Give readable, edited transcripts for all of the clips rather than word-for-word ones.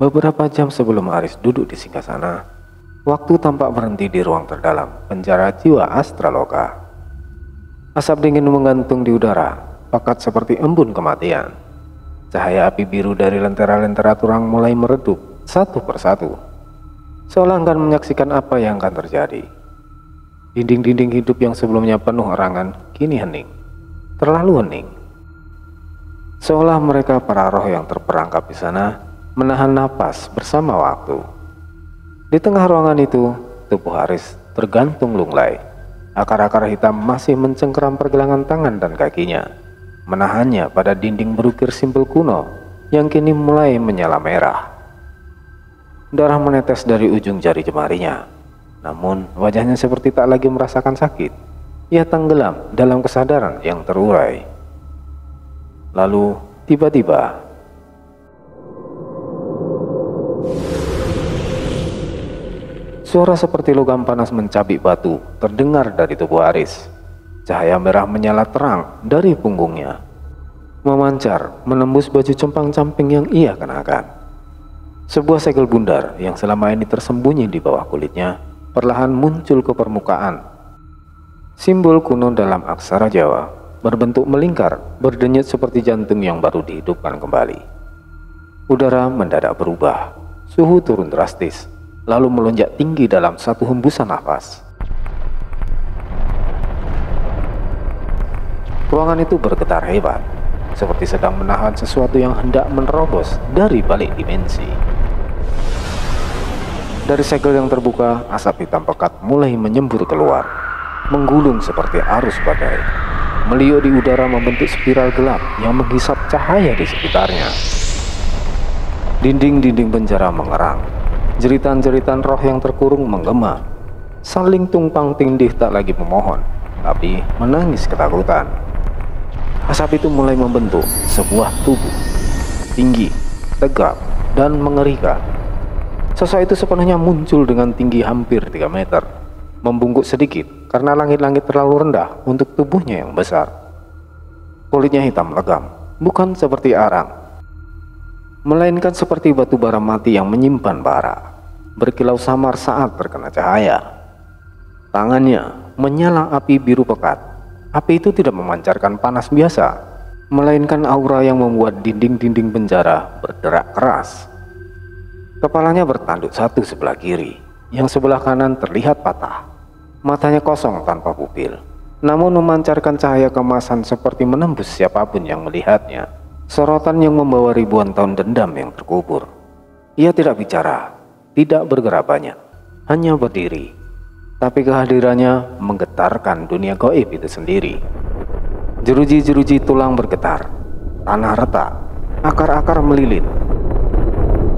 Beberapa jam sebelum Aris duduk di singgasana, waktu tampak berhenti di ruang terdalam penjara jiwa Astraloka. Asap dingin menggantung di udara, pekat seperti embun kematian. Cahaya api biru dari lentera-lentera turang mulai meredup satu persatu, seolah enggan menyaksikan apa yang akan terjadi. Dinding-dinding hidup yang sebelumnya penuh erangan kini hening, terlalu hening. Seolah mereka para roh yang terperangkap di sana menahan napas bersama waktu. Di tengah ruangan itu, tubuh Aris tergantung lunglai. Akar-akar hitam masih mencengkeram pergelangan tangan dan kakinya, menahannya pada dinding berukir simpel kuno yang kini mulai menyala merah. Darah menetes dari ujung jari jemarinya, namun wajahnya seperti tak lagi merasakan sakit. Ia tenggelam dalam kesadaran yang terurai. Lalu tiba-tiba suara seperti logam panas mencabik batu terdengar dari tubuh Aris. Cahaya merah menyala terang dari punggungnya, memancar menembus baju compang-camping yang ia kenakan. Sebuah segel bundar yang selama ini tersembunyi di bawah kulitnya perlahan muncul ke permukaan. Simbol kuno dalam aksara Jawa berbentuk melingkar, berdenyut seperti jantung yang baru dihidupkan kembali. Udara mendadak berubah, suhu turun drastis, lalu melonjak tinggi dalam satu hembusan nafas. Ruangan itu bergetar hebat, seperti sedang menahan sesuatu yang hendak menerobos dari balik dimensi. Dari segel yang terbuka, asap hitam pekat mulai menyembur keluar, menggulung seperti arus badai, meliuk di udara membentuk spiral gelap yang menghisap cahaya di sekitarnya. Dinding-dinding penjara mengerang, jeritan-jeritan roh yang terkurung menggema, saling tumpang tindih tak lagi memohon, tapi menangis ketakutan. Asap itu mulai membentuk sebuah tubuh, tinggi, tegap, dan mengerikan. Sosok itu sepenuhnya muncul dengan tinggi hampir 3 meter, membungkuk sedikit karena langit-langit terlalu rendah untuk tubuhnya yang besar. Kulitnya hitam legam, bukan seperti arang, melainkan seperti batu bara mati yang menyimpan bara, berkilau samar saat terkena cahaya. Tangannya menyala api biru pekat. Api itu tidak memancarkan panas biasa, melainkan aura yang membuat dinding-dinding penjara berderak keras. Kepalanya bertanduk satu sebelah kiri, yang sebelah kanan terlihat patah. Matanya kosong tanpa pupil, namun memancarkan cahaya kemasan seperti menembus siapapun yang melihatnya. Sorotan yang membawa ribuan tahun dendam yang terkubur. Ia tidak bicara, tidak bergerak banyak, hanya berdiri. Tapi kehadirannya menggetarkan dunia gaib itu sendiri. Jeruji-jeruji tulang bergetar, tanah retak, akar-akar melilit,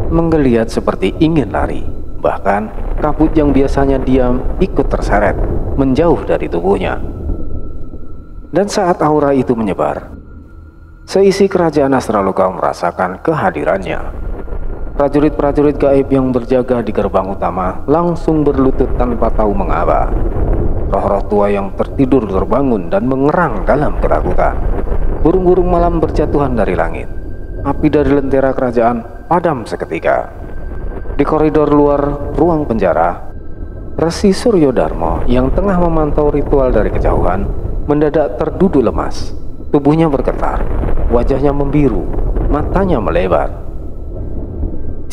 menggeliat seperti ingin lari. Bahkan kabut yang biasanya diam ikut terseret, menjauh dari tubuhnya. Dan saat aura itu menyebar, seisi kerajaan Astraloka merasakan kehadirannya. Prajurit-prajurit gaib yang berjaga di gerbang utama langsung berlutut tanpa tahu mengapa. Roh-roh tua yang tertidur terbangun dan mengerang dalam ketakutan. Burung-burung malam berjatuhan dari langit. Api dari lentera kerajaan padam seketika. Di koridor luar ruang penjara, Resi Suryodarmo yang tengah memantau ritual dari kejauhan mendadak terduduk lemas. Tubuhnya bergetar, wajahnya membiru, matanya melebar.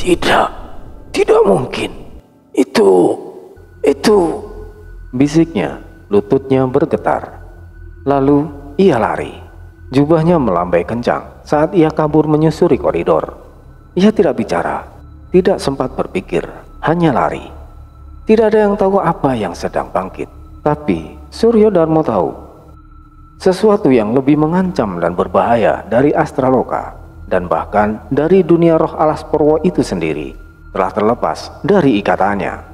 Tidak mungkin. Itu, bisiknya, lututnya bergetar. Lalu ia lari. Jubahnya melambai kencang saat ia kabur menyusuri koridor. Ia tidak bicara, tidak sempat berpikir, hanya lari. Tidak ada yang tahu apa yang sedang bangkit. Tapi Suryodarmo tahu sesuatu yang lebih mengancam dan berbahaya dari Astraloka, dan bahkan dari dunia roh alas Purwo itu sendiri, telah terlepas dari ikatannya.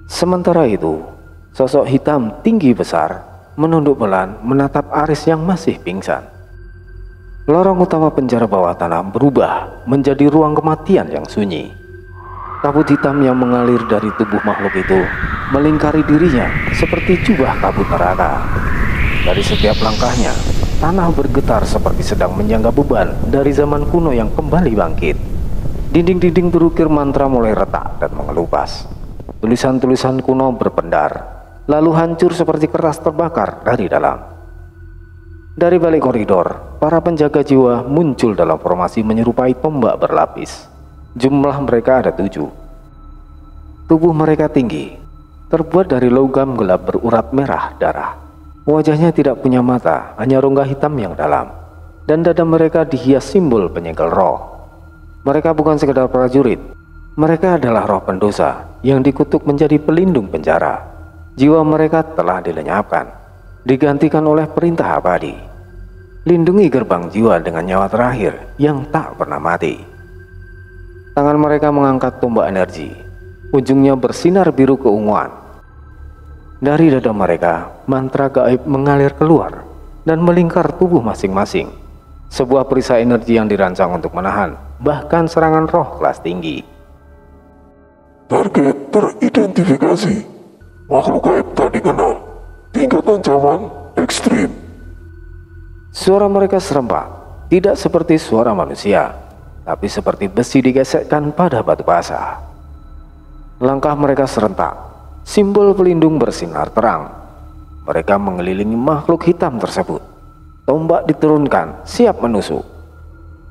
Sementara itu, sosok hitam tinggi besar menunduk pelan menatap Aris yang masih pingsan. Lorong utama penjara bawah tanah berubah menjadi ruang kematian yang sunyi. Kabut hitam yang mengalir dari tubuh makhluk itu melingkari dirinya seperti jubah kabut neraka. Dari setiap langkahnya, tanah bergetar seperti sedang menyangga beban dari zaman kuno yang kembali bangkit. Dinding-dinding berukir mantra mulai retak dan mengelupas. Tulisan-tulisan kuno berpendar, lalu hancur seperti kertas terbakar dari dalam. Dari balik koridor, para penjaga jiwa muncul dalam formasi menyerupai tombak berlapis. Jumlah mereka ada 7. Tubuh mereka tinggi, terbuat dari logam gelap berurat merah darah. Wajahnya tidak punya mata, hanya rongga hitam yang dalam. Dan dada mereka dihias simbol penyegel roh. Mereka bukan sekedar prajurit, mereka adalah roh pendosa yang dikutuk menjadi pelindung penjara. Jiwa mereka telah dilenyapkan, digantikan oleh perintah abadi. Lindungi gerbang jiwa dengan nyawa terakhir yang tak pernah mati. Tangan mereka mengangkat tombak energi, ujungnya bersinar biru keunguan. Dari dada mereka, mantra gaib mengalir keluar dan melingkar tubuh masing-masing. Sebuah perisai energi yang dirancang untuk menahan bahkan serangan roh kelas tinggi. Target teridentifikasi. Makhluk gaib tak dikenal. Tingkat ancaman ekstrim. Suara mereka serempak, tidak seperti suara manusia, tapi seperti besi digesekkan pada batu basah. Langkah mereka serentak, simbol pelindung bersinar terang. Mereka mengelilingi makhluk hitam tersebut. Tombak diturunkan, siap menusuk.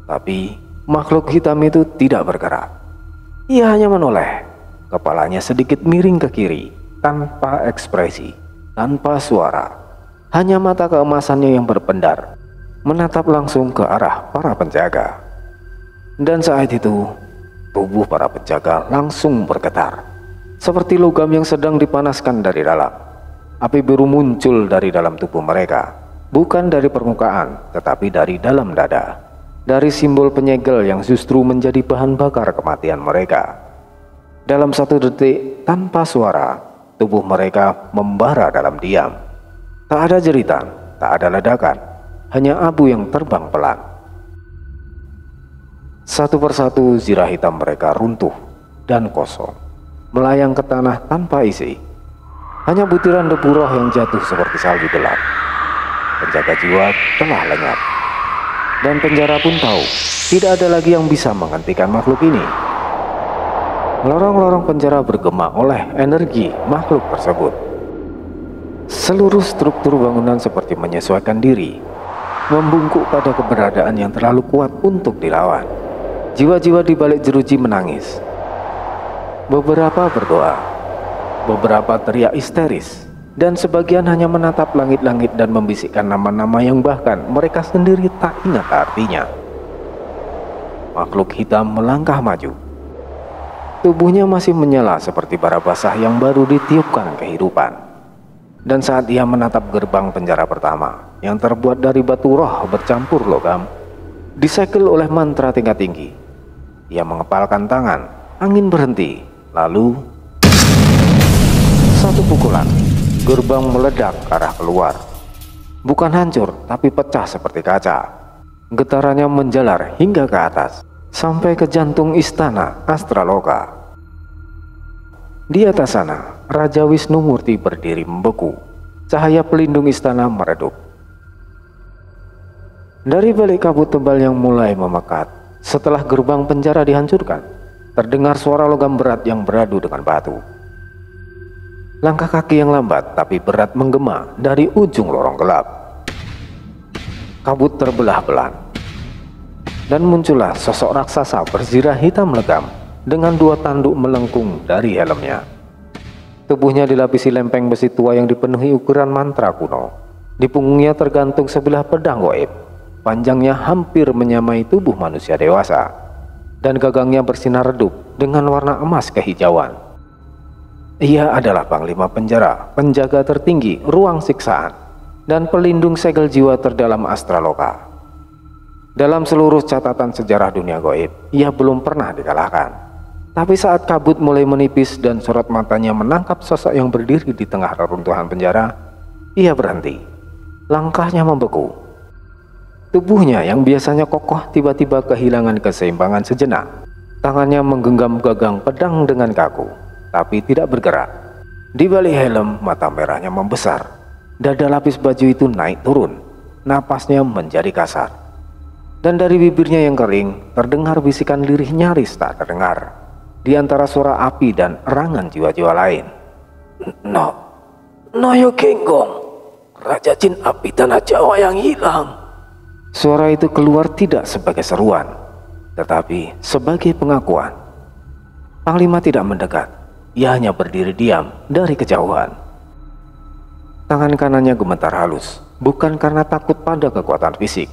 Tapi makhluk hitam itu tidak bergerak. Ia hanya menoleh, kepalanya sedikit miring ke kiri, tanpa ekspresi, tanpa suara. Hanya mata keemasannya yang berpendar, menatap langsung ke arah para penjaga. Dan saat itu, tubuh para penjaga langsung bergetar, seperti logam yang sedang dipanaskan dari dalam. Api biru muncul dari dalam tubuh mereka, bukan dari permukaan, tetapi dari dalam dada. Dari simbol penyegel yang justru menjadi bahan bakar kematian mereka. Dalam 1 detik, tanpa suara, tubuh mereka membara dalam diam. Tak ada jeritan, tak ada ledakan, hanya abu yang terbang pelan. Satu persatu zirah hitam mereka runtuh dan kosong, melayang ke tanah tanpa isi. Hanya butiran debu roh yang jatuh seperti salju gelap. Penjaga jiwa telah lenyap. Dan penjara pun tahu, tidak ada lagi yang bisa menghentikan makhluk ini. Lorong-lorong penjara bergema oleh energi makhluk tersebut. Seluruh struktur bangunan seperti menyesuaikan diri, membungkuk pada keberadaan yang terlalu kuat untuk dilawan. Jiwa-jiwa di balik jeruji menangis. Beberapa berdoa, beberapa teriak histeris, dan sebagian hanya menatap langit-langit dan membisikkan nama-nama yang bahkan mereka sendiri tak ingat artinya. Makhluk hitam melangkah maju. Tubuhnya masih menyala seperti bara basah yang baru ditiupkan kehidupan. Dan saat ia menatap gerbang penjara pertama yang terbuat dari batu roh bercampur logam, disegel oleh mantra tingkat tinggi, ia mengepalkan tangan, angin berhenti, lalu satu pukulan. Gerbang meledak ke arah keluar. Bukan hancur, tapi pecah seperti kaca. Getarannya menjalar hingga ke atas, sampai ke jantung istana Astraloka. Di atas sana, Raja Wisnumurti berdiri membeku. Cahaya pelindung istana meredup. Dari balik kabut tebal yang mulai memekat, setelah gerbang penjara dihancurkan, terdengar suara logam berat yang beradu dengan batu. Langkah kaki yang lambat tapi berat menggema dari ujung lorong gelap. Kabut terbelah-belah, dan muncullah sosok raksasa berzirah hitam legam dengan 2 tanduk melengkung dari helmnya. Tubuhnya dilapisi lempeng besi tua yang dipenuhi ukiran mantra kuno. Di punggungnya tergantung sebilah pedang goib. Panjangnya hampir menyamai tubuh manusia dewasa, dan gagangnya bersinar redup dengan warna emas kehijauan. Ia adalah panglima penjara, penjaga tertinggi ruang siksaan, dan pelindung segel jiwa terdalam Astraloka. Dalam seluruh catatan sejarah dunia goib, ia belum pernah dikalahkan. Tapi saat kabut mulai menipis dan sorot matanya menangkap sosok yang berdiri di tengah reruntuhan penjara, ia berhenti. Langkahnya membeku. Tubuhnya yang biasanya kokoh tiba-tiba kehilangan keseimbangan sejenak. Tangannya menggenggam gagang pedang dengan kaku, tapi tidak bergerak. Di balik helm, mata merahnya membesar. Dada lapis baju itu naik turun. Napasnya menjadi kasar. Dan dari bibirnya yang kering terdengar bisikan lirih nyaris tak terdengar di antara suara api dan erangan jiwa-jiwa lain. Noyo Genggong, Raja Jin Api Tanah Jawa yang hilang. Suara itu keluar tidak sebagai seruan, tetapi sebagai pengakuan. Panglima tidak mendekat, ia hanya berdiri diam dari kejauhan. Tangan kanannya gemetar halus, bukan karena takut pada kekuatan fisik,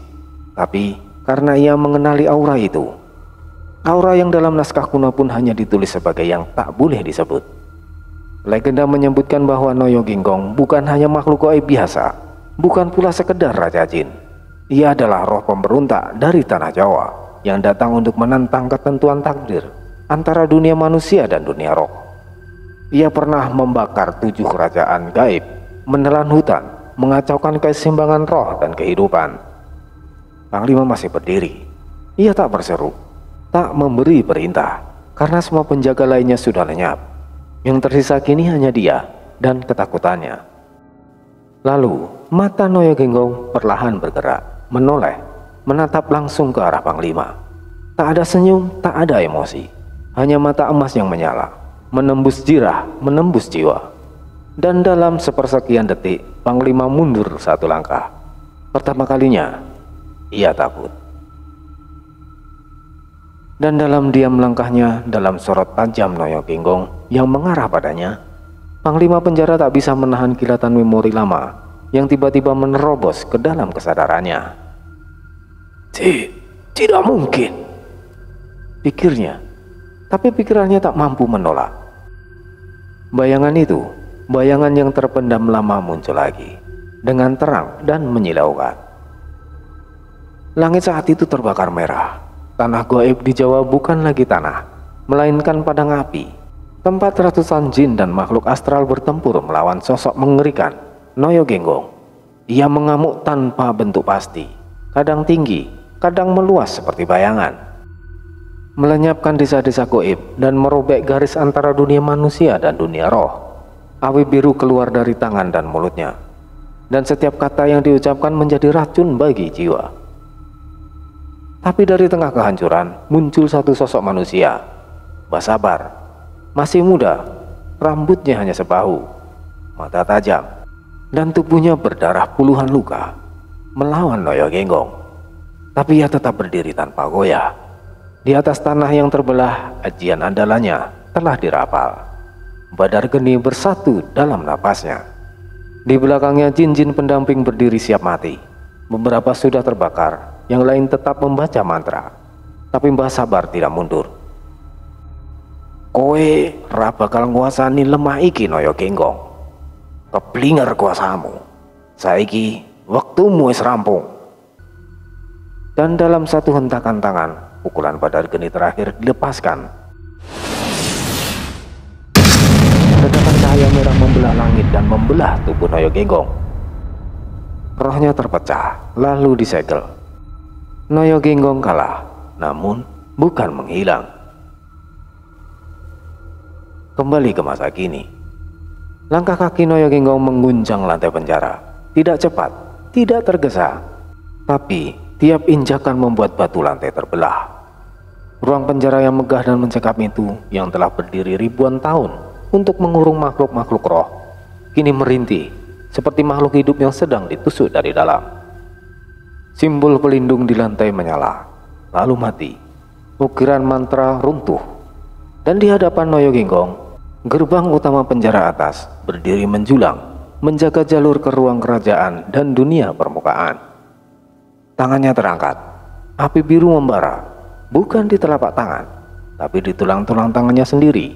tapi karena ia mengenali aura itu. Aura yang dalam naskah kuno pun hanya ditulis sebagai yang tak boleh disebut. Legenda menyebutkan bahwa Noyo Genggong bukan hanya makhluk gaib biasa, bukan pula sekedar Raja Jin. Ia adalah roh pemberontak dari Tanah Jawa yang datang untuk menentang ketentuan takdir antara dunia manusia dan dunia roh. Ia pernah membakar 7 kerajaan gaib, menelan hutan, mengacaukan keseimbangan roh dan kehidupan. Panglima masih berdiri. Ia tak berseru, tak memberi perintah, karena semua penjaga lainnya sudah lenyap. Yang tersisa kini hanya dia dan ketakutannya. Lalu mata Noyo Genggong perlahan bergerak, menoleh, menatap langsung ke arah Panglima. Tak ada senyum, tak ada emosi, hanya mata emas yang menyala, menembus jirah, menembus jiwa. Dan dalam sepersekian detik, Panglima mundur 1 langkah. Pertama kalinya ia takut. Dan dalam diam langkahnya, dalam sorot tajam Noyo Genggong yang mengarah padanya, Panglima penjara tak bisa menahan kilatan memori lama yang tiba-tiba menerobos ke dalam kesadarannya. Tidak mungkin, pikirnya, tapi pikirannya tak mampu menolak. Bayangan itu, bayangan yang terpendam lama muncul lagi, dengan terang dan menyilaukan. Langit saat itu terbakar merah. Tanah gaib di Jawa bukan lagi tanah, melainkan padang api, tempat ratusan jin dan makhluk astral bertempur melawan sosok mengerikan Noyo Genggong. Ia mengamuk tanpa bentuk pasti, kadang tinggi, kadang meluas seperti bayangan, melenyapkan desa-desa gaib dan merobek garis antara dunia manusia dan dunia roh. Api biru keluar dari tangan dan mulutnya, dan setiap kata yang diucapkan menjadi racun bagi jiwa. Tapi dari tengah kehancuran muncul satu sosok manusia, Basabar, masih muda, rambutnya hanya sebahu, mata tajam, dan tubuhnya berdarah puluhan luka, melawan Noyo Genggong. Tapi ia tetap berdiri tanpa goyah. Di atas tanah yang terbelah, ajian andalannya telah dirapal. Badar geni bersatu dalam napasnya. Di belakangnya jin-jin pendamping berdiri siap mati. Beberapa sudah terbakar, yang lain tetap membaca mantra. Tapi Mbah Sabar tidak mundur. Kowe ra bakal nguasani lemah iki Noyo Genggong. Keblinger kuasamu. Saiki waktumu wis rampung. Dan dalam satu hentakan tangan, pukulan Badar Geni terakhir dilepaskan. Ledakan cahaya merah membelah langit dan membelah tubuh Noyo Genggong. Rohnya terpecah, lalu disegel. Noyo Genggong kalah, namun bukan menghilang. Kembali ke masa kini. Langkah kaki Noyo Genggong mengguncang lantai penjara. Tidak cepat, tidak tergesa, tapi tiap injakan membuat batu lantai terbelah. Ruang penjara yang megah dan mencekam itu, yang telah berdiri ribuan tahun untuk mengurung makhluk-makhluk roh, kini merintih seperti makhluk hidup yang sedang ditusuk dari dalam. Simbol pelindung di lantai menyala, lalu mati. Ukiran mantra runtuh, dan di hadapan Noyo Genggong, gerbang utama penjara atas berdiri menjulang, menjaga jalur ke ruang kerajaan dan dunia permukaan. Tangannya terangkat, api biru membara, bukan di telapak tangan, tapi di tulang-tulang tangannya sendiri.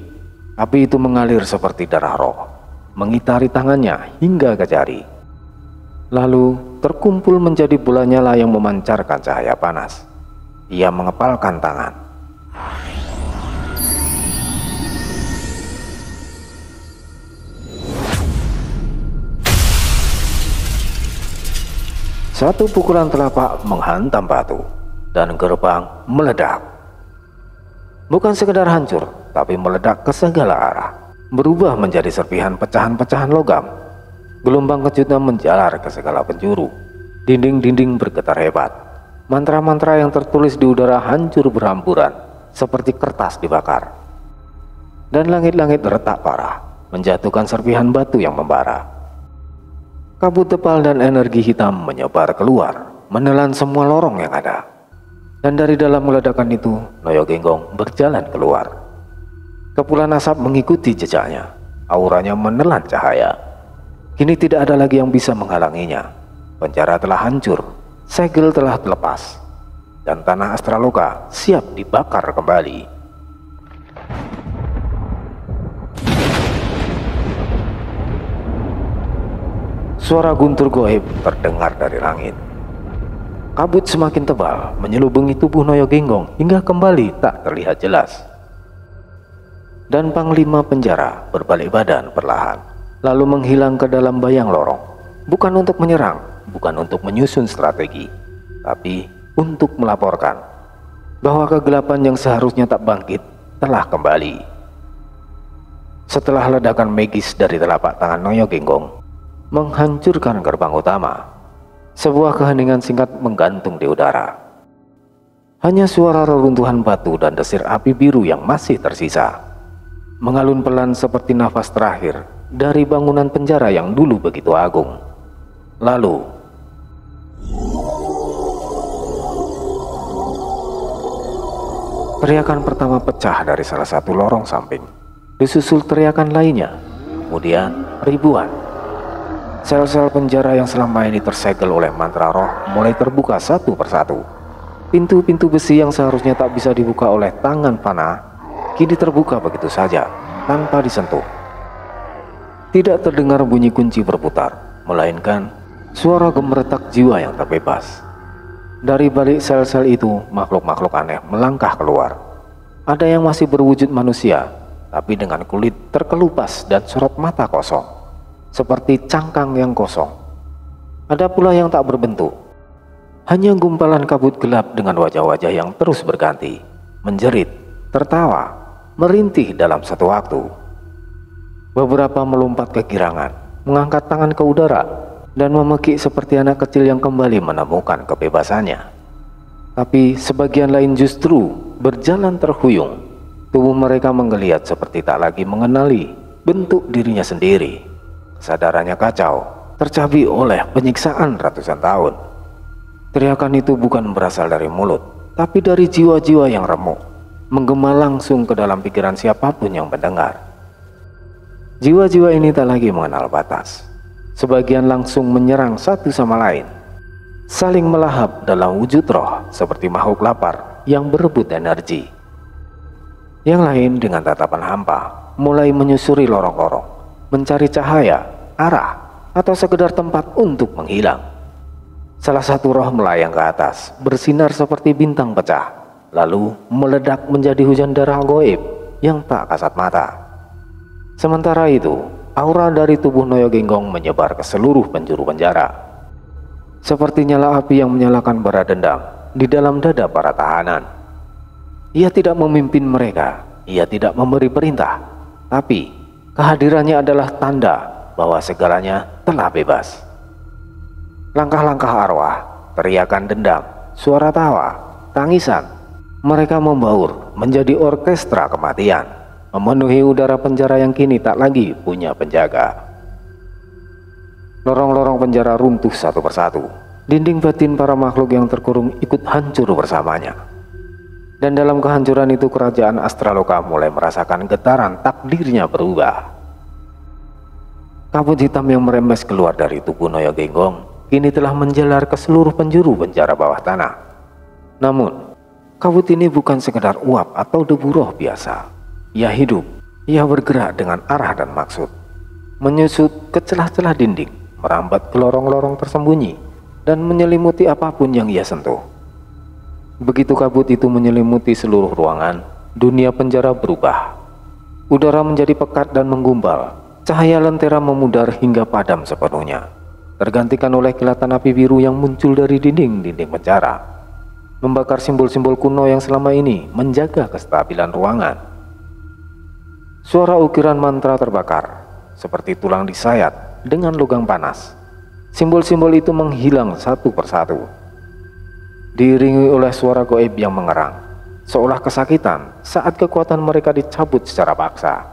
Api itu mengalir seperti darah roh, mengitari tangannya hingga ke jari. Lalu terkumpul menjadi bola nyala yang memancarkan cahaya panas. Ia mengepalkan tangan. Satu pukulan telapak menghantam batu, dan gerbang meledak. Bukan sekedar hancur, tapi meledak ke segala arah, berubah menjadi serpihan pecahan-pecahan logam. Gelombang kejutnya menjalar ke segala penjuru. Dinding-dinding bergetar hebat. Mantra-mantra yang tertulis di udara hancur berhamburan seperti kertas dibakar. Dan langit-langit retak parah, menjatuhkan serpihan batu yang membara. Kabut tebal dan energi hitam menyebar keluar, menelan semua lorong yang ada. Dan dari dalam ledakan itu, Noyo Genggong berjalan keluar. Kepulan asap mengikuti jejaknya, auranya menelan cahaya. Kini tidak ada lagi yang bisa menghalanginya. Penjara telah hancur, segel telah terlepas, dan tanah Astraloka siap dibakar kembali. Suara guntur goib terdengar dari langit. Kabut semakin tebal menyelubungi tubuh Noyo Genggong hingga kembali tak terlihat jelas. Dan Panglima penjara berbalik badan perlahan, lalu menghilang ke dalam bayang lorong. Bukan untuk menyerang, bukan untuk menyusun strategi, tapi untuk melaporkan bahwa kegelapan yang seharusnya tak bangkit telah kembali. Setelah ledakan magis dari telapak tangan Noyo Genggong menghancurkan gerbang utama, sebuah keheningan singkat menggantung di udara. Hanya suara reruntuhan batu dan desir api biru yang masih tersisa, mengalun pelan seperti nafas terakhir dari bangunan penjara yang dulu begitu agung. Lalu teriakan pertama pecah dari salah satu lorong samping, disusul teriakan lainnya, kemudian ribuan. Sel-sel penjara yang selama ini tersegel oleh mantra roh mulai terbuka satu persatu. Pintu-pintu besi yang seharusnya tak bisa dibuka oleh tangan panah kini terbuka begitu saja tanpa disentuh. Tidak terdengar bunyi kunci berputar, melainkan suara gemeretak jiwa yang terbebas. Dari balik sel-sel itu, makhluk-makhluk aneh melangkah keluar. Ada yang masih berwujud manusia, tapi dengan kulit terkelupas dan sorot mata kosong, seperti cangkang yang kosong. Ada pula yang tak berbentuk, hanya gumpalan kabut gelap dengan wajah-wajah yang terus berganti, menjerit, tertawa, merintih dalam satu waktu. Beberapa melompat kegirangan, mengangkat tangan ke udara, dan memekik seperti anak kecil yang kembali menemukan kebebasannya. Tapi sebagian lain justru berjalan terhuyung. Tubuh mereka menggeliat seperti tak lagi mengenali bentuk dirinya sendiri. Kesadarannya kacau, tercabik oleh penyiksaan ratusan tahun. Teriakan itu bukan berasal dari mulut, tapi dari jiwa-jiwa yang remuk, menggema langsung ke dalam pikiran siapapun yang mendengar. Jiwa-jiwa ini tak lagi mengenal batas. Sebagian langsung menyerang satu sama lain, saling melahap dalam wujud roh seperti makhluk lapar yang berebut energi. Yang lain dengan tatapan hampa mulai menyusuri lorong-lorong, mencari cahaya, arah, atau sekedar tempat untuk menghilang. Salah satu roh melayang ke atas, bersinar seperti bintang pecah, lalu meledak menjadi hujan darah goib yang tak kasat mata. Sementara itu, aura dari tubuh Noyo Genggong menyebar ke seluruh penjuru penjara, seperti nyala api yang menyalakan bara dendam di dalam dada para tahanan. Ia tidak memimpin mereka, ia tidak memberi perintah, tapi kehadirannya adalah tanda bahwa segalanya telah bebas. Langkah-langkah arwah, teriakan dendam, suara tawa, tangisan, mereka membaur menjadi orkestra kematian, memenuhi udara penjara yang kini tak lagi punya penjaga. Lorong-lorong penjara runtuh satu persatu. Dinding batin para makhluk yang terkurung ikut hancur bersamanya. Dan dalam kehancuran itu kerajaan Astraloka mulai merasakan getaran takdirnya berubah. Kabut hitam yang merembes keluar dari tubuh Noyo Genggong kini telah menjalar ke seluruh penjuru penjara bawah tanah. Namun, kabut ini bukan sekedar uap atau debu roh biasa. Ia hidup, ia bergerak dengan arah dan maksud, menyusut ke celah-celah dinding, merambat ke lorong-lorong tersembunyi, dan menyelimuti apapun yang ia sentuh. Begitu kabut itu menyelimuti seluruh ruangan, dunia penjara berubah. Udara menjadi pekat dan menggumpal, cahaya lentera memudar hingga padam sepenuhnya, tergantikan oleh kilatan api biru yang muncul dari dinding-dinding penjara, membakar simbol-simbol kuno yang selama ini menjaga kestabilan ruangan. Suara ukiran mantra terbakar, seperti tulang disayat dengan logam panas. Simbol-simbol itu menghilang satu persatu. diiringi oleh suara goib yang mengerang, seolah kesakitan saat kekuatan mereka dicabut secara paksa.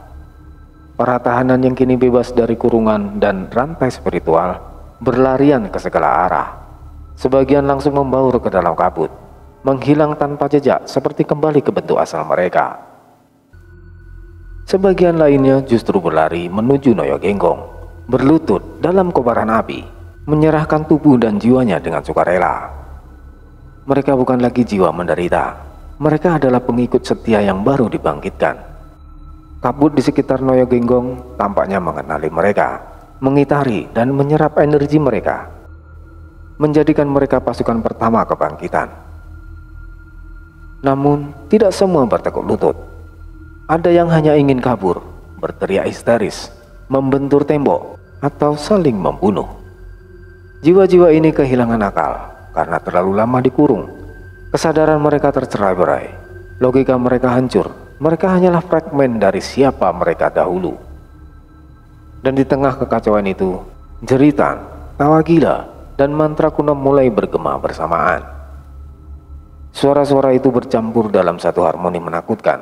Para tahanan yang kini bebas dari kurungan dan rantai spiritual berlarian ke segala arah. Sebagian langsung membaur ke dalam kabut, menghilang tanpa jejak seperti kembali ke bentuk asal mereka. Sebagian lainnya justru berlari menuju Noyo Genggong, berlutut dalam kobaran api, menyerahkan tubuh dan jiwanya dengan sukarela. Mereka bukan lagi jiwa menderita, mereka adalah pengikut setia yang baru dibangkitkan. Kabut di sekitar Noyo Genggong tampaknya mengenali mereka, mengitari dan menyerap energi mereka, menjadikan mereka pasukan pertama kebangkitan. Namun, tidak semua bertekuk lutut. Ada yang hanya ingin kabur, berteriak histeris, membentur tembok, atau saling membunuh. Jiwa-jiwa ini kehilangan akal karena terlalu lama dikurung. Kesadaran mereka tercerai-berai, logika mereka hancur. Mereka hanyalah fragmen dari siapa mereka dahulu. Dan di tengah kekacauan itu, jeritan, tawa gila, dan mantra kuno mulai bergema bersamaan. Suara-suara itu bercampur dalam satu harmoni menakutkan,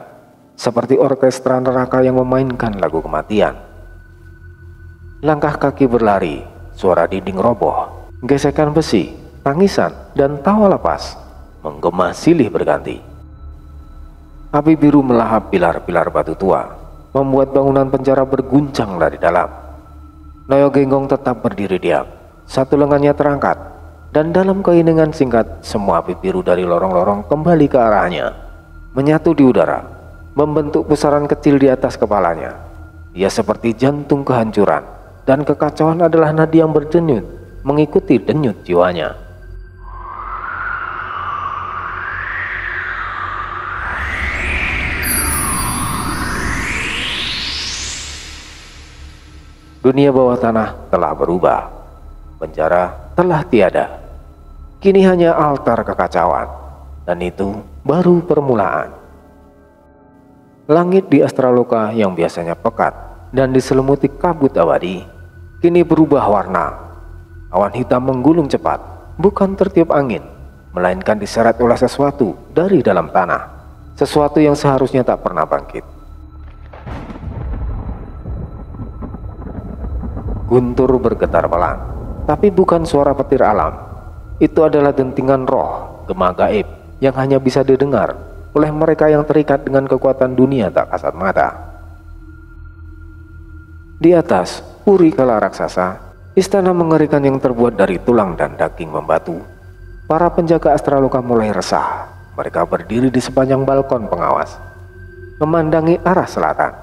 seperti orkestra neraka yang memainkan lagu kematian. Langkah kaki berlari, suara dinding roboh, gesekan besi, tangisan, dan tawa lepas menggema silih berganti. Api biru melahap pilar-pilar batu tua, membuat bangunan penjara berguncang dari dalam. Noyo Genggong tetap berdiri diam, satu lengannya terangkat, dan dalam keiningan singkat semua api biru dari lorong-lorong kembali ke arahnya, menyatu di udara, membentuk pusaran kecil di atas kepalanya. Ia seperti jantung kehancuran, dan kekacauan adalah nadi yang berdenyut mengikuti denyut jiwanya. Dunia bawah tanah telah berubah, penjara telah tiada. Kini hanya altar kekacauan, dan itu baru permulaan. Langit di Astraloka yang biasanya pekat dan diselimuti kabut abadi, kini berubah warna. Awan hitam menggulung cepat, bukan tertiup angin, melainkan diseret oleh sesuatu dari dalam tanah, sesuatu yang seharusnya tak pernah bangkit. Guntur bergetar pelan, tapi bukan suara petir alam. Itu adalah dentingan roh, gema gaib yang hanya bisa didengar oleh mereka yang terikat dengan kekuatan dunia tak kasat mata. Di atas Puri Kala Raksasa, istana mengerikan yang terbuat dari tulang dan daging membatu. Para penjaga Astraloka mulai resah. Mereka berdiri di sepanjang balkon pengawas, memandangi arah selatan,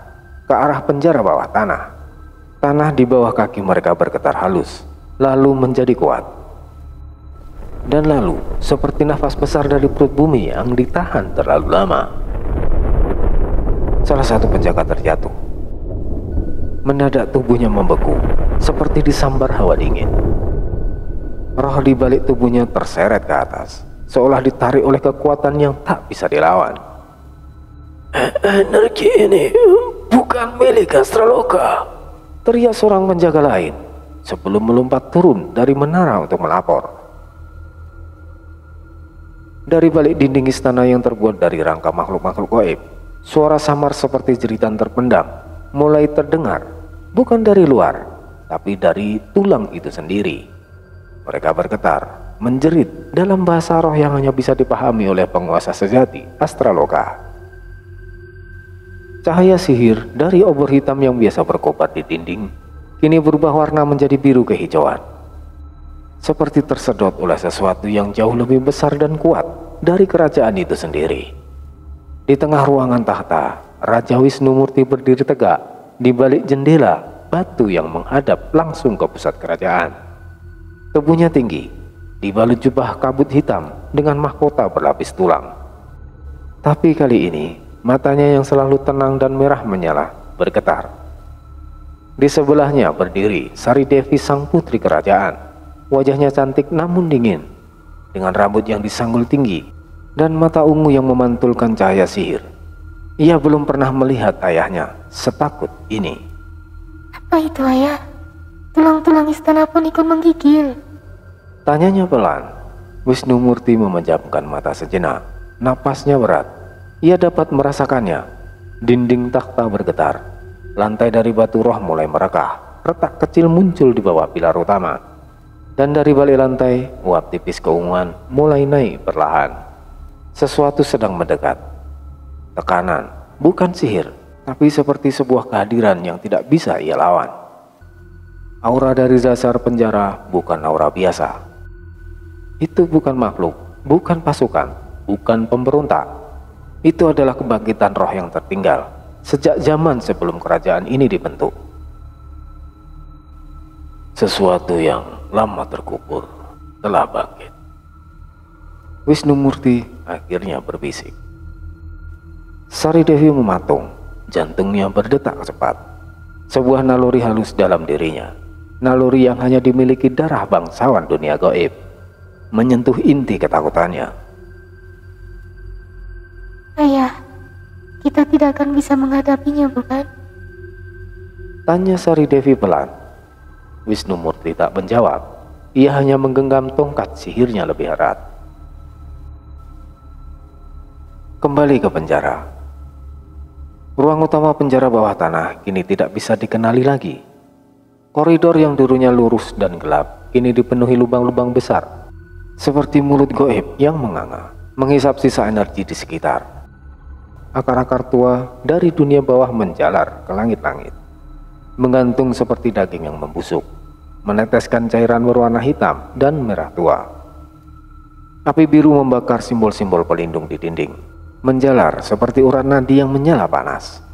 ke arah penjara bawah tanah. Tanah di bawah kaki mereka bergetar halus, lalu menjadi kuat. Dan lalu, seperti nafas besar dari perut bumi yang ditahan terlalu lama, salah satu penjaga terjatuh. Mendadak tubuhnya membeku, seperti disambar hawa dingin. Roh di balik tubuhnya terseret ke atas, seolah ditarik oleh kekuatan yang tak bisa dilawan. Energi ini bukan milik Astraloka, teriak seorang penjaga lain sebelum melompat turun dari menara untuk melapor. Dari balik dinding istana yang terbuat dari rangka makhluk-makhluk gaib, suara samar seperti jeritan terpendam mulai terdengar, bukan dari luar, tapi dari tulang itu sendiri. Mereka bergetar, menjerit dalam bahasa roh yang hanya bisa dipahami oleh penguasa sejati Astraloka. Cahaya sihir dari obor hitam yang biasa berkobar di dinding kini berubah warna menjadi biru kehijauan, seperti tersedot oleh sesuatu yang jauh lebih besar dan kuat dari kerajaan itu sendiri. Di tengah ruangan tahta, Raja Wisnumurti berdiri tegak di balik jendela batu yang menghadap langsung ke pusat kerajaan. Tubuhnya tinggi, dibalut jubah kabut hitam dengan mahkota berlapis tulang. Tapi kali ini matanya yang selalu tenang dan merah menyala bergetar. Di sebelahnya berdiri Sari Devi sang putri kerajaan. Wajahnya cantik namun dingin, dengan rambut yang disanggul tinggi dan mata ungu yang memantulkan cahaya sihir. Ia belum pernah melihat ayahnya setakut ini. Apa itu, Ayah? Tulang-tulang istana pun ikut menggigil. Tanyanya pelan, Wisnumurti memejamkan mata sejenak. Napasnya berat. Ia dapat merasakannya. Dinding takhta bergetar. Lantai dari batu roh mulai merekah. Retak kecil muncul di bawah pilar utama. Dan dari balik lantai, uap tipis keunguan mulai naik perlahan. Sesuatu sedang mendekat. Tekanan, bukan sihir, tapi seperti sebuah kehadiran yang tidak bisa ia lawan. Aura dari dasar penjara bukan aura biasa. Itu bukan makhluk, bukan pasukan, bukan pemberontak. Itu adalah kebangkitan roh yang tertinggal sejak zaman sebelum kerajaan ini dibentuk. Sesuatu yang lama terkubur telah bangkit. Wisnumurti akhirnya berbisik. Sari Devi mematung, jantungnya berdetak cepat. Sebuah naluri halus dalam dirinya, naluri yang hanya dimiliki darah bangsawan dunia gaib, menyentuh inti ketakutannya. Ayah, kita tidak akan bisa menghadapinya, bukan? Tanya Sari Devi pelan. Wisnumurti tak menjawab. Ia hanya menggenggam tongkat sihirnya lebih erat. Kembali ke penjara. Ruang utama penjara bawah tanah kini tidak bisa dikenali lagi. Koridor yang dulunya lurus dan gelap kini dipenuhi lubang-lubang besar, seperti mulut gaib yang menganga, menghisap sisa energi di sekitar. Akar-akar tua dari dunia bawah menjalar ke langit-langit, menggantung seperti daging yang membusuk, meneteskan cairan berwarna hitam dan merah tua. Api biru membakar simbol-simbol pelindung di dinding, menjalar seperti urat nadi yang menyala panas.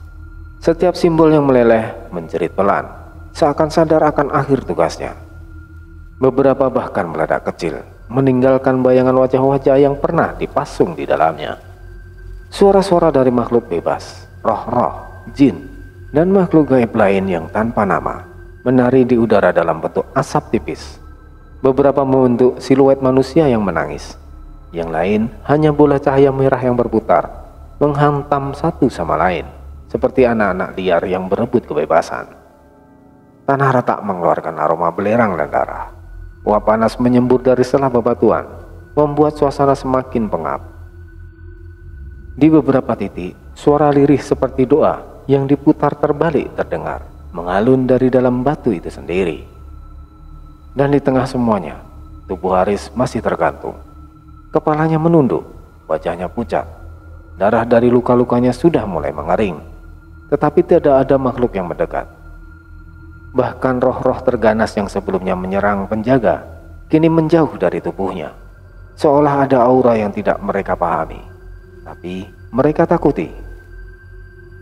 Setiap simbol yang meleleh menjerit pelan, seakan sadar akan akhir tugasnya. Beberapa bahkan meledak kecil, meninggalkan bayangan wajah-wajah yang pernah dipasung di dalamnya. Suara-suara dari makhluk bebas, roh-roh, jin, dan makhluk gaib lain yang tanpa nama menari di udara dalam bentuk asap tipis. Beberapa membentuk siluet manusia yang menangis. Yang lain hanya bola cahaya merah yang berputar, menghantam satu sama lain, seperti anak-anak liar yang berebut kebebasan. Tanah retak mengeluarkan aroma belerang dan darah. Uap panas menyembur dari selah bebatuan, membuat suasana semakin pengap. Di beberapa titik, suara lirih seperti doa yang diputar terbalik terdengar, mengalun dari dalam batu itu sendiri. Dan di tengah semuanya, tubuh Haris masih tergantung. Kepalanya menunduk, wajahnya pucat. Darah dari luka-lukanya sudah mulai mengering, tetapi tidak ada makhluk yang mendekat. Bahkan roh-roh terganas yang sebelumnya menyerang penjaga kini menjauh dari tubuhnya, seolah ada aura yang tidak mereka pahami, tapi mereka takuti.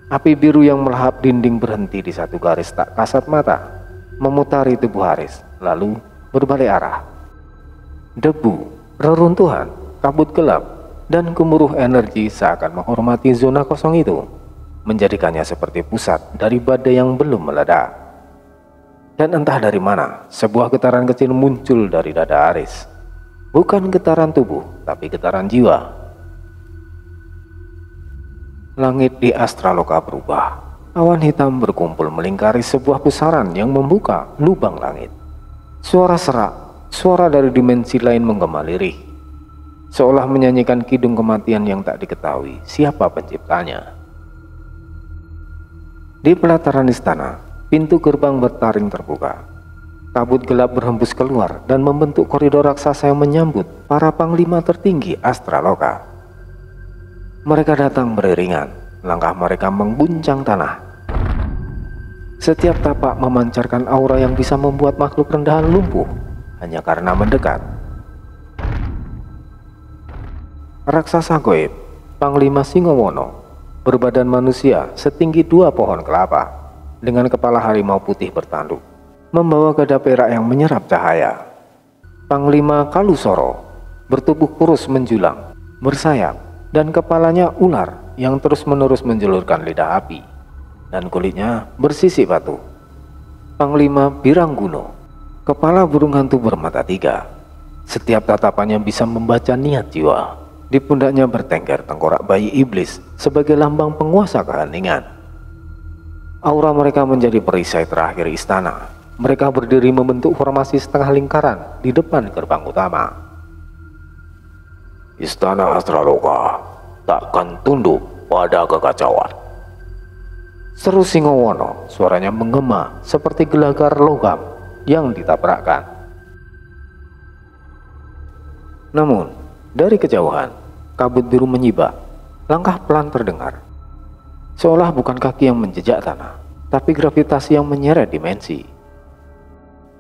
Api biru yang melahap dinding berhenti di satu garis tak kasat mata, memutari tubuh Haris, lalu berbalik arah. Debu, reruntuhan, kabut gelap, dan gemuruh energi seakan menghormati zona kosong itu, menjadikannya seperti pusat dari badai yang belum meledak. Dan entah dari mana, sebuah getaran kecil muncul dari dada Haris. Bukan getaran tubuh, tapi getaran jiwa. Langit di Astraloka berubah. Awan hitam berkumpul melingkari sebuah pusaran yang membuka lubang langit. Suara serak, suara dari dimensi lain menggema lirih, seolah menyanyikan kidung kematian yang tak diketahui siapa penciptanya. Di pelataran istana, pintu gerbang bertaring terbuka. Kabut gelap berhembus keluar dan membentuk koridor raksasa yang menyambut para panglima tertinggi Astraloka. Mereka datang beriringan, langkah mereka mengguncang tanah. Setiap tapak memancarkan aura yang bisa membuat makhluk rendahan lumpuh hanya karena mendekat. Raksasa goib, Panglima Singowono, berbadan manusia setinggi 2 pohon kelapa, dengan kepala harimau putih bertanduk, membawa gada perak yang menyerap cahaya. Panglima Kalusoro, bertubuh kurus menjulang, bersayap, dan kepalanya ular yang terus-menerus menjulurkan lidah api, dan kulitnya bersisik batu. Panglima Birangguno, kepala burung hantu bermata 3. Setiap tatapannya bisa membaca niat jiwa. Di pundaknya bertengger tengkorak bayi iblis sebagai lambang penguasa keheningan. Aura mereka menjadi perisai terakhir istana. Mereka berdiri membentuk formasi setengah lingkaran di depan gerbang utama. Istana Astraloka takkan tunduk pada kekacauan. Seru Singowono, suaranya menggema seperti gelagar logam yang ditabrakkan. Namun, dari kejauhan, kabut biru menyibak, langkah pelan terdengar. Seolah bukan kaki yang menjejak tanah, tapi gravitasi yang menyeret dimensi.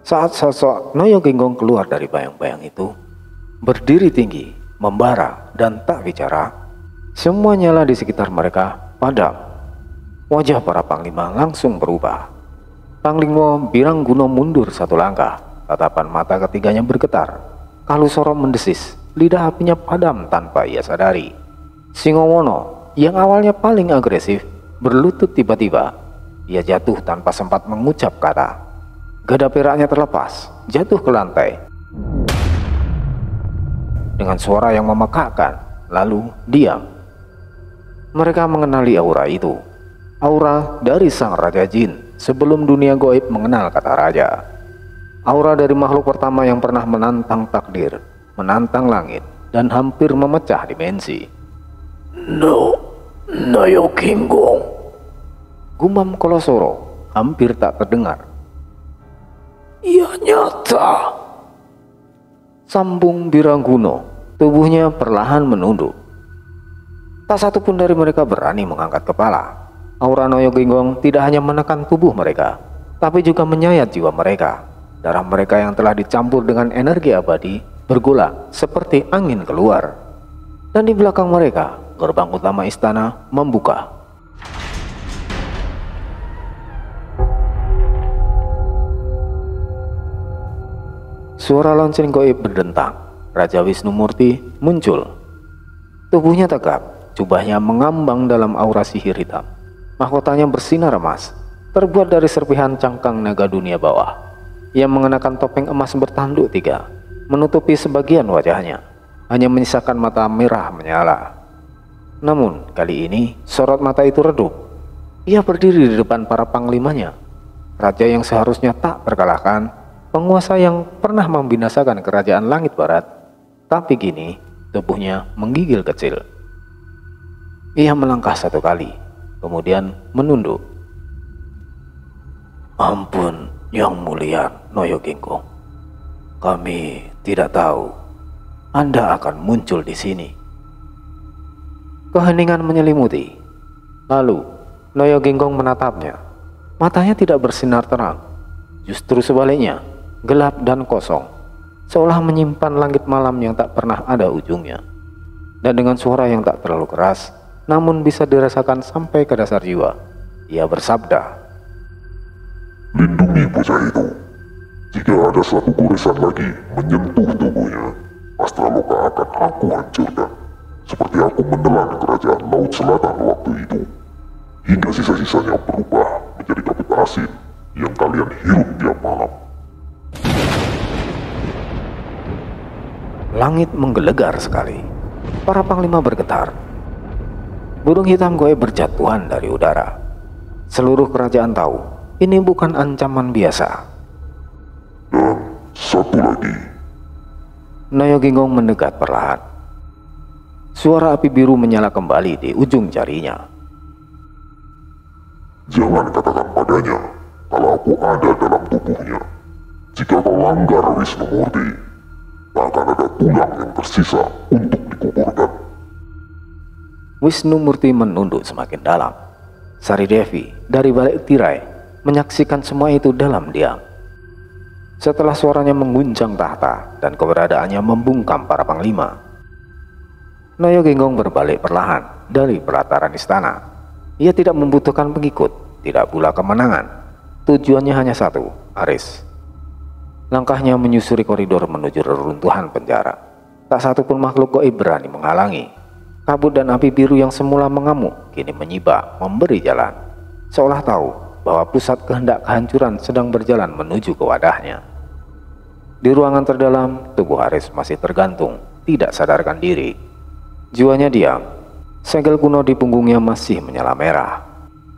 Saat sosok Noyo Ginggong keluar dari bayang-bayang itu, berdiri tinggi, membara, dan tak bicara, semua nyala di sekitar mereka padam. Wajah para panglima langsung berubah. Panglima Birangguno mundur satu langkah, tatapan mata ketiganya bergetar. Kalusoro mendesis, lidah apinya padam tanpa ia sadari. Singowono, yang awalnya paling agresif, berlutut tiba-tiba. Ia jatuh tanpa sempat mengucap kata. Gada peraknya terlepas, jatuh ke lantai. Dengan suara yang memekakkan, lalu diam. Mereka mengenali aura itu. Aura dari sang Raja Jin sebelum dunia goib mengenal kata raja. Aura dari makhluk pertama yang pernah menantang takdir, menantang langit, dan hampir memecah dimensi. Noyo Ginggong, gumam Kolosoro hampir tak terdengar. ia nyata. Sambung Birangguno, tubuhnya perlahan menunduk. Tak satu pun dari mereka berani mengangkat kepala. Aura Noyo Ginggong tidak hanya menekan tubuh mereka, tapi juga menyayat jiwa mereka. Darah mereka yang telah dicampur dengan energi abadi bergolak seperti angin keluar. Dan di belakang mereka, gerbang utama istana membuka. Suara lonceng goib berdentang. Raja Wisnumurti muncul. Tubuhnya tegap, jubahnya mengambang dalam aura sihir hitam. Mahkotanya bersinar emas, terbuat dari serpihan cangkang naga dunia bawah. Ia mengenakan topeng emas bertanduk 3, menutupi sebagian wajahnya, hanya menyisakan mata merah menyala. Namun kali ini sorot mata itu redup. Ia berdiri di depan para panglimanya. Raja yang seharusnya tak terkalahkan, penguasa yang pernah membinasakan kerajaan langit barat, tapi kini tubuhnya menggigil kecil. Ia melangkah satu kali, kemudian menunduk. Ampun, Yang Mulia Noyo Ginggong. Kami tidak tahu Anda akan muncul di sini. Keheningan menyelimuti. Lalu Noyo Ginggong menatapnya. Matanya tidak bersinar terang, justru sebaliknya, gelap dan kosong, seolah menyimpan langit malam yang tak pernah ada ujungnya. Dan dengan suara yang tak terlalu keras, namun bisa dirasakan sampai ke dasar jiwa, ia bersabda, Lindungi bocah itu. Jika ada suatu goresan lagi menyentuh tubuhnya, Astraloka akan aku hancurkan, seperti aku menelan kerajaan Laut Selatan waktu itu, hingga sisa-sisanya berubah menjadi kabut asin yang kalian hirup tiap malam. Langit menggelegar sekali. Para panglima bergetar. Burung hitam goib berjatuhan dari udara. Seluruh kerajaan tahu, ini bukan ancaman biasa. Dan satu lagi. Noyo Ginggong mendekat perlahan. Suara api biru menyala kembali di ujung jarinya. Jangan katakan padanya kalau aku ada dalam tubuhnya. Jika kau langgar Wisnumurti, tak akan ada tulang yang tersisa untuk dikuburkan. Wisnumurti menunduk semakin dalam. Sari Devi dari balik tirai menyaksikan semua itu dalam diam. Setelah suaranya mengguncang tahta dan keberadaannya membungkam para panglima, Noyo Ginggong berbalik perlahan dari pelataran istana. Ia tidak membutuhkan pengikut, tidak pula kemenangan. Tujuannya hanya satu, Aris. Langkahnya menyusuri koridor menuju reruntuhan penjara. Tak satu pun makhluk goib berani menghalangi. Kabut dan api biru yang semula mengamuk kini menyibak memberi jalan, seolah tahu bahwa pusat kehendak kehancuran sedang berjalan menuju ke wadahnya. Di ruangan terdalam, tubuh Aris masih tergantung, tidak sadarkan diri. Jiwanya diam. Segel kuno di punggungnya masih menyala merah,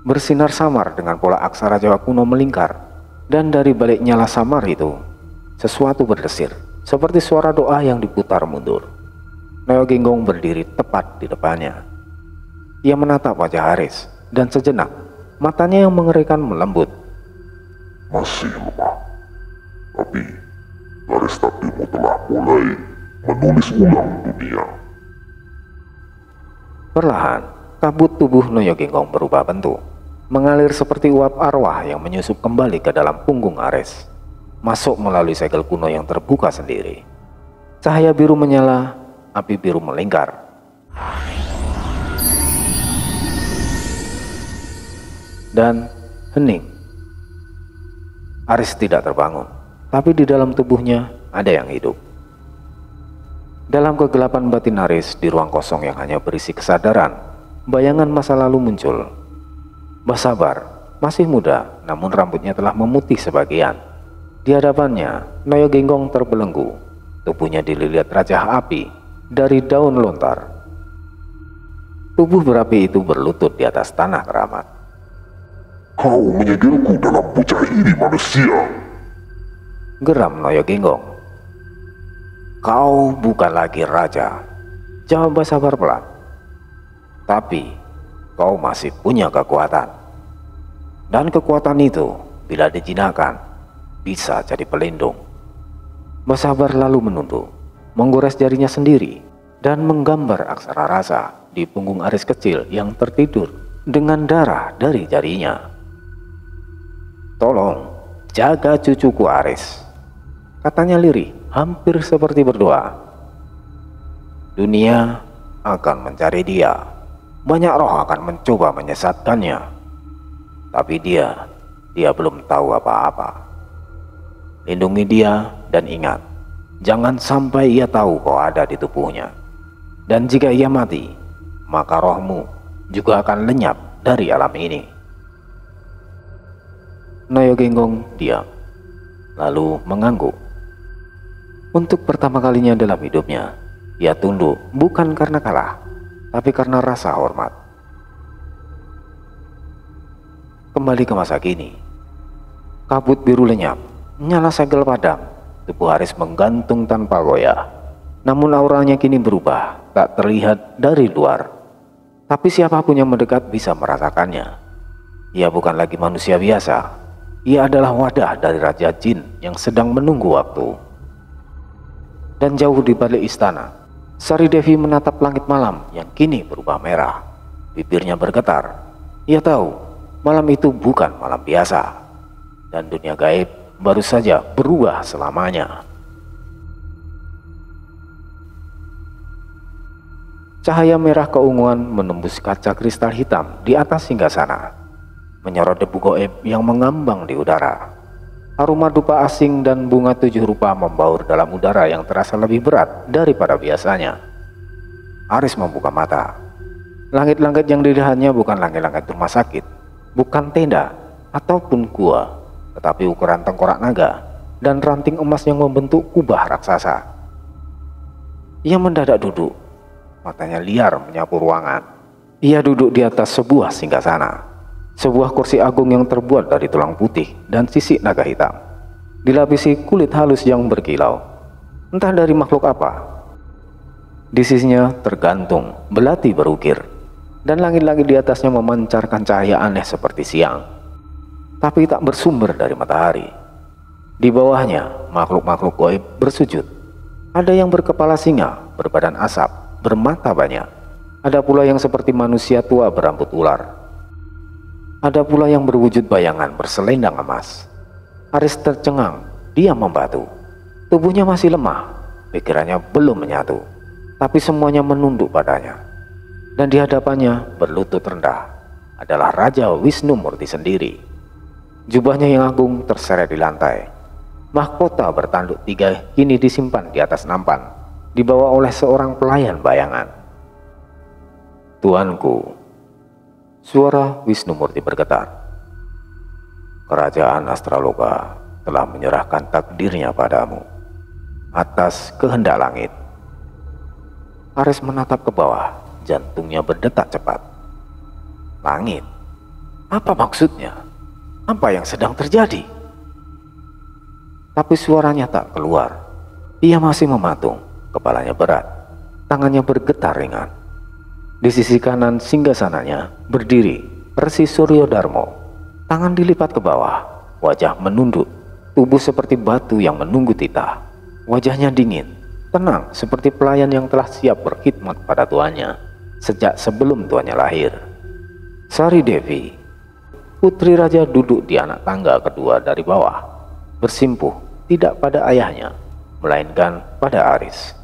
bersinar samar dengan pola aksara Jawa kuno melingkar. Dan dari balik nyala samar itu, sesuatu berdesir, seperti suara doa yang diputar mundur. Noyo Ginggong berdiri tepat di depannya. Ia menatap wajah Aris dan sejenak matanya yang mengerikan melembut. Masih lemah, tapi garis takdirmu telah mulai menulis ulang dunia. Perlahan, kabut tubuh Noyo Ginggong berubah bentuk, mengalir seperti uap arwah yang menyusup kembali ke dalam punggung Aris, masuk melalui segel kuno yang terbuka sendiri. Cahaya biru menyala, api biru melingkar. Dan hening. Aris tidak terbangun, tapi di dalam tubuhnya ada yang hidup. Dalam kegelapan batin Aris, di ruang kosong yang hanya berisi kesadaran, bayangan masa lalu muncul. Mbah Sabar masih muda, namun rambutnya telah memutih sebagian. Di hadapannya, Noyo Ginggong terbelenggu, tubuhnya dililit rajah api dari daun lontar. Tubuh berapi itu berlutut di atas tanah keramat. Kau menyegelku dalam bocah ini, manusia. Geram Noyo Ginggong. Kau bukan lagi raja, jawab Mbah Sabar pelan. Tapi kau masih punya kekuatan. Dan kekuatan itu bila dijinakkan bisa jadi pelindung. Mbah Sabar lalu menunduk, menggores jarinya sendiri dan menggambar aksara rasa di punggung Aris kecil yang tertidur dengan darah dari jarinya. Tolong jaga cucuku Aris, katanya lirih, hampir seperti berdoa. Dunia akan mencari dia, banyak roh akan mencoba menyesatkannya, tapi dia belum tahu apa-apa. Lindungi dia dan ingat, jangan sampai ia tahu kau ada di tubuhnya. Dan jika ia mati, maka rohmu juga akan lenyap dari alam ini. Noyo Ginggong diam, lalu mengangguk. Untuk pertama kalinya dalam hidupnya, ia tunduk bukan karena kalah, tapi karena rasa hormat. Kembali ke masa kini, kabut biru lenyap, nyala segel padam, tubuh Aris menggantung tanpa goyah. Namun auranya kini berubah, tak terlihat dari luar. Tapi siapapun yang mendekat bisa merasakannya. Ia bukan lagi manusia biasa. Ia adalah wadah dari Raja Jin yang sedang menunggu waktu. Dan jauh di balik istana, Sari Devi menatap langit malam yang kini berubah merah. Bibirnya bergetar. Ia tahu malam itu bukan malam biasa. Dan dunia gaib baru saja berubah selamanya. Cahaya merah keunguan menembus kaca kristal hitam di atas singgasana, menyorot debu goib yang mengambang di udara. Aroma dupa asing dan bunga 7 rupa membaur dalam udara yang terasa lebih berat daripada biasanya. Aris membuka mata. Langit-langit yang dilihatnya bukan langit-langit rumah sakit, bukan tenda ataupun gua, tetapi ukuran tengkorak naga dan ranting emas yang membentuk kubah raksasa. Ia mendadak duduk, matanya liar menyapu ruangan. Ia duduk di atas sebuah singgasana. Sebuah kursi agung yang terbuat dari tulang putih dan sisik naga hitam, dilapisi kulit halus yang berkilau, entah dari makhluk apa. Di sisinya tergantung belati berukir, dan langit-langit di atasnya memancarkan cahaya aneh seperti siang, tapi tak bersumber dari matahari. Di bawahnya makhluk-makhluk goib bersujud. Ada yang berkepala singa, berbadan asap, bermata banyak. Ada pula yang seperti manusia tua berambut ular. Ada pula yang berwujud bayangan berselendang emas. Aris tercengang, dia membatu. Tubuhnya masih lemah, pikirannya belum menyatu, tapi semuanya menunduk padanya. Dan di hadapannya berlutut rendah adalah Raja Wisnu Murti sendiri. Jubahnya yang agung terseret di lantai. Mahkota bertanduk 3 kini disimpan di atas nampan, dibawa oleh seorang pelayan bayangan. Tuanku, suara Wisnu Murti bergetar. Kerajaan Astraloka telah menyerahkan takdirnya padamu atas kehendak langit. Aris menatap ke bawah, jantungnya berdetak cepat. Langit? Apa maksudnya? Apa yang sedang terjadi? Tapi suaranya tak keluar. Ia masih mematung, kepalanya berat. tangannya bergetar ringan. Di sisi kanan singgasananya berdiri Resi Suryodarmo, tangan dilipat ke bawah, wajah menunduk, tubuh seperti batu yang menunggu titah. Wajahnya dingin, tenang seperti pelayan yang telah siap berkhidmat pada tuannya sejak sebelum tuannya lahir. Sari Devi, putri raja, duduk di anak tangga kedua dari bawah, bersimpuh tidak pada ayahnya, melainkan pada Aris.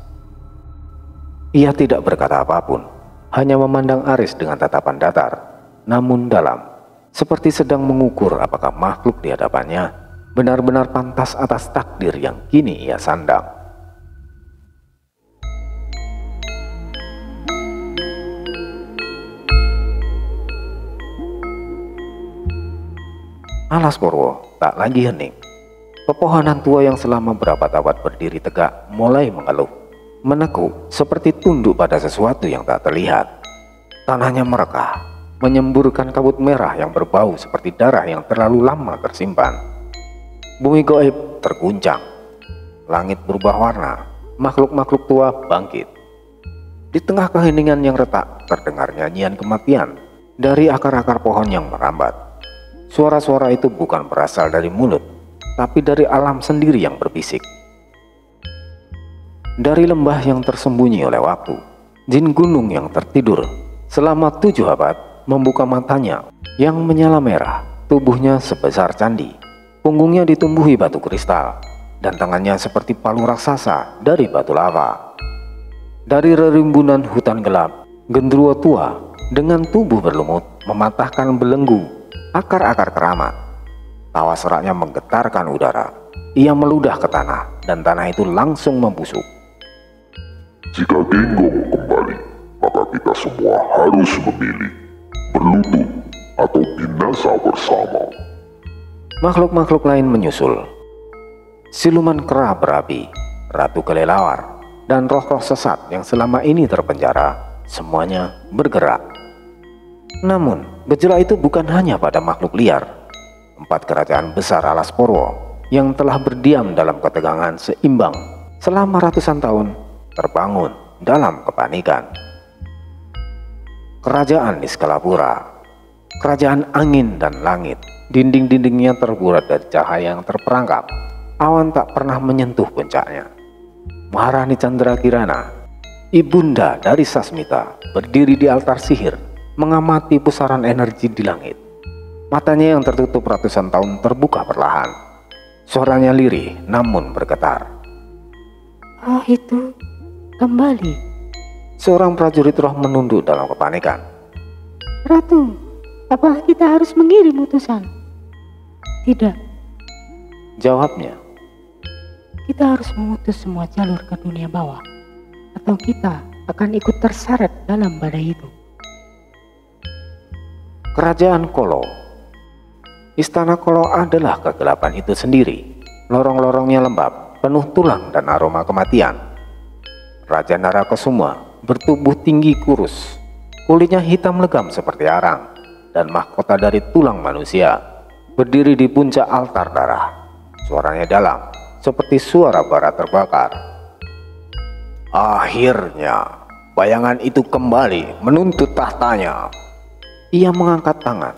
Ia tidak berkata apapun, hanya memandang Aris dengan tatapan datar, namun dalam, seperti sedang mengukur apakah makhluk di hadapannya benar-benar pantas atas takdir yang kini ia sandang. Alas Purwo tak lagi hening. Pepohonan tua yang selama berabad-abad berdiri tegak mulai mengeluh, menekuk seperti tunduk pada sesuatu yang tak terlihat. Tanahnya merekah, menyemburkan kabut merah yang berbau seperti darah yang terlalu lama tersimpan. Bumi gaib terguncang, langit berubah warna, makhluk-makhluk tua bangkit. Di tengah keheningan yang retak terdengar nyanyian kematian dari akar-akar pohon yang merambat. Suara-suara itu bukan berasal dari mulut, tapi dari alam sendiri yang berbisik. Dari lembah yang tersembunyi oleh waktu, jin gunung yang tertidur selama 7 abad membuka matanya yang menyala merah, tubuhnya sebesar candi, punggungnya ditumbuhi batu kristal, dan tangannya seperti palu raksasa dari batu lava. Dari rerimbunan hutan gelap, genderuwo tua dengan tubuh berlumut mematahkan belenggu akar-akar keramat. Tawa seraknya menggetarkan udara. Ia meludah ke tanah, dan tanah itu langsung membusuk. Jika Genggong kembali, maka kita semua harus memilih berlutut atau binasa bersama. Makhluk-makhluk lain menyusul. Siluman kera berapi, ratu kelelawar, dan roh-roh sesat yang selama ini terpenjara, semuanya bergerak. Namun, gejolak itu bukan hanya pada makhluk liar. 4 kerajaan besar Alas Purwo yang telah berdiam dalam ketegangan seimbang selama ratusan tahun terbangun dalam kepanikan. Kerajaan Niskalapura, kerajaan angin dan langit, dinding-dindingnya terbuat dari cahaya yang terperangkap. Awan tak pernah menyentuh puncaknya. Maharani Candrakirana, ibunda dari Sasmita, berdiri di altar sihir mengamati pusaran energi di langit. Matanya yang tertutup ratusan tahun terbuka perlahan. Suaranya lirih namun bergetar. Oh, itu kembali. Seorang prajurit roh menunduk dalam kepanikan. Ratu, apakah kita harus mengirim utusan? Tidak, Jawabnya. kita harus memutus semua jalur ke dunia bawah, atau kita akan ikut terseret dalam badai itu. Kerajaan Kolo. Istana Kolo adalah kegelapan itu sendiri. Lorong-lorongnya lembab, penuh tulang dan aroma kematian. Raja Narakesuma bertubuh tinggi kurus, kulitnya hitam legam seperti arang, dan mahkota dari tulang manusia, berdiri di puncak altar darah. Suaranya dalam, seperti suara bara terbakar. Akhirnya, bayangan itu kembali menuntut tahtanya. Ia mengangkat tangan,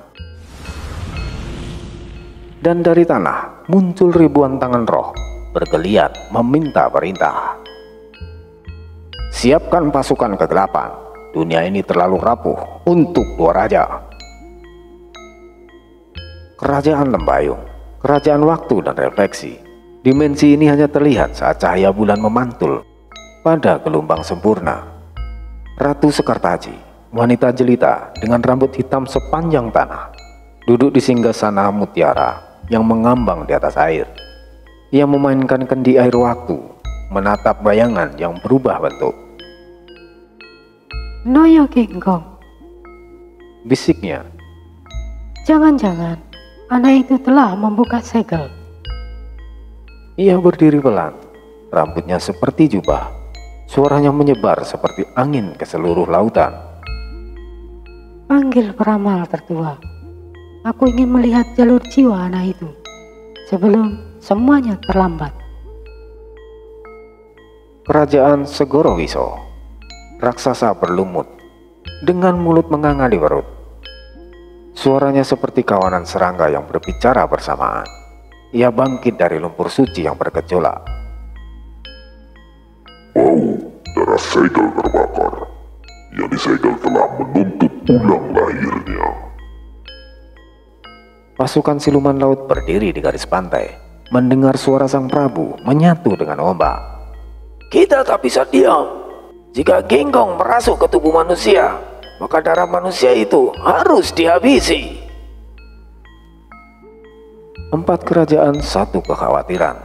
dan dari tanah muncul ribuan tangan roh bergeliat meminta perintah. Siapkan pasukan kegelapan, dunia ini terlalu rapuh untuk 2 raja. Kerajaan Lembayung, kerajaan waktu dan refleksi. Dimensi ini hanya terlihat saat cahaya bulan memantul pada gelombang sempurna. Ratu Sekartaji, wanita jelita dengan rambut hitam sepanjang tanah, duduk di singgasana mutiara yang mengambang di atas air. Ia memainkan kendi air waktu, menatap bayangan yang berubah bentuk. Noyo Genggong, Bisiknya. jangan-jangan anak itu telah membuka segel. Ia berdiri pelan, rambutnya seperti jubah. Suaranya menyebar seperti angin ke seluruh lautan. Panggil peramal tertua. Aku ingin melihat jalur jiwa anak itu sebelum semuanya terlambat. Kerajaan Segorowiso. raksasa berlumut dengan mulut menganga di perut. Suaranya seperti kawanan serangga yang berbicara bersamaan. Ia bangkit dari lumpur suci yang bergejolak. Bau darah segel terbakar. Yani segel telah menuntut ulang lahirnya. Pasukan siluman laut berdiri di garis pantai, mendengar suara sang Prabu menyatu dengan ombak. Kita tak bisa diam. Jika Genggong merasuk ke tubuh manusia, maka darah manusia itu harus dihabisi. 4 kerajaan, 1 kekhawatiran.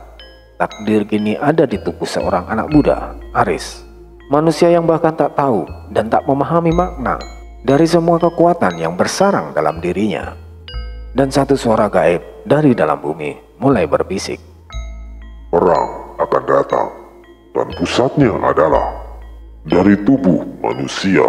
Takdir kini ada di tubuh seorang anak muda, Aris. Manusia yang bahkan tak tahu dan tak memahami makna dari semua kekuatan yang bersarang dalam dirinya. Dan satu suara gaib dari dalam bumi mulai berbisik. Perang akan datang, dan pusatnya adalah dari tubuh manusia.